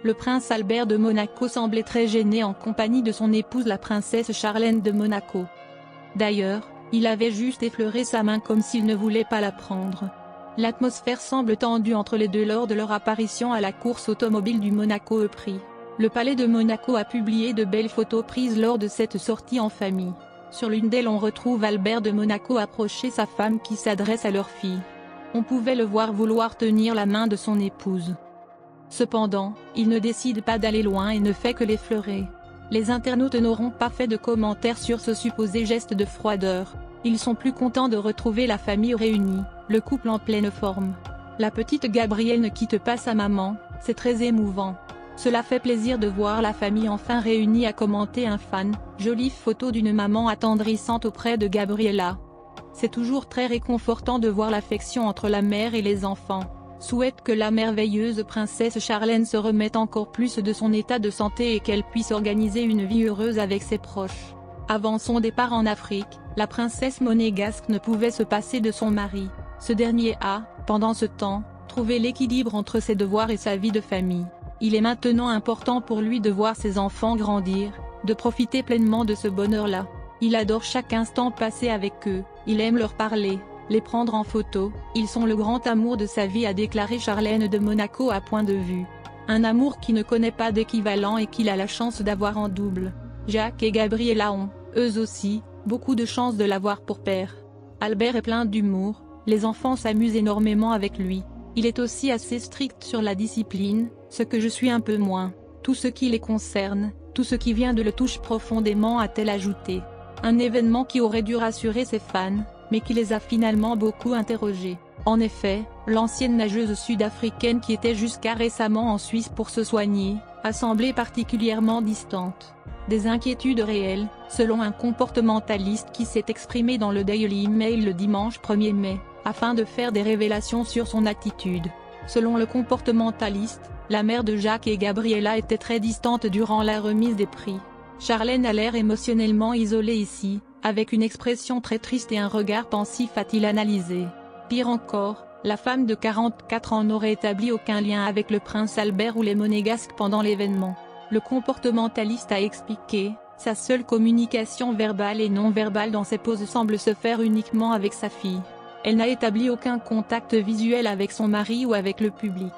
Le prince Albert de Monaco semblait très gêné en compagnie de son épouse la princesse Charlène de Monaco. D'ailleurs, il avait juste effleuré sa main comme s'il ne voulait pas la prendre. L'atmosphère semble tendue entre les deux lors de leur apparition à la course automobile du Monaco Grand Prix. Le palais de Monaco a publié de belles photos prises lors de cette sortie en famille. Sur l'une d'elles on retrouve Albert de Monaco approcher sa femme qui s'adresse à leur fille. On pouvait le voir vouloir tenir la main de son épouse. Cependant, il ne décide pas d'aller loin et ne fait que l'effleurer. Les internautes n'auront pas fait de commentaires sur ce supposé geste de froideur. Ils sont plus contents de retrouver la famille réunie, le couple en pleine forme. La petite Gabrielle ne quitte pas sa maman, c'est très émouvant. Cela fait plaisir de voir la famille enfin réunie, a commenté un fan. Jolie photo d'une maman attendrissante auprès de Gabriella. C'est toujours très réconfortant de voir l'affection entre la mère et les enfants. Souhaite que la merveilleuse princesse Charlène se remette encore plus de son état de santé et qu'elle puisse organiser une vie heureuse avec ses proches. Avant son départ en Afrique, la princesse monégasque ne pouvait se passer de son mari. Ce dernier a, pendant ce temps, trouvé l'équilibre entre ses devoirs et sa vie de famille. Il est maintenant important pour lui de voir ses enfants grandir, de profiter pleinement de ce bonheur-là. Il adore chaque instant passé avec eux, il aime leur parler, les prendre en photo, ils sont le grand amour de sa vie, a déclaré Charlène de Monaco à Point de Vue. Un amour qui ne connaît pas d'équivalent et qu'il a la chance d'avoir en double. Jacques et Gabriella ont, eux aussi, beaucoup de chance de l'avoir pour père. Albert est plein d'humour, les enfants s'amusent énormément avec lui. Il est aussi assez strict sur la discipline, ce que je suis un peu moins. Tout ce qui les concerne, tout ce qui vient de le touche profondément, a-t-elle ajouté. Un événement qui aurait dû rassurer ses fans, mais qui les a finalement beaucoup interrogés. En effet, l'ancienne nageuse sud-africaine qui était jusqu'à récemment en Suisse pour se soigner, a semblé particulièrement distante. Des inquiétudes réelles, selon un comportementaliste qui s'est exprimé dans le Daily Mail le dimanche 1er mai, afin de faire des révélations sur son attitude. Selon le comportementaliste, la mère de Jacques et Gabriella était très distante durant la remise des prix. Charlène a l'air émotionnellement isolée ici, avec une expression très triste et un regard pensif, a-t-il analysé. Pire encore, la femme de 44 ans n'aurait établi aucun lien avec le prince Albert ou les monégasques pendant l'événement. Le comportementaliste a expliqué, sa seule communication verbale et non verbale dans ses poses semble se faire uniquement avec sa fille. Elle n'a établi aucun contact visuel avec son mari ou avec le public.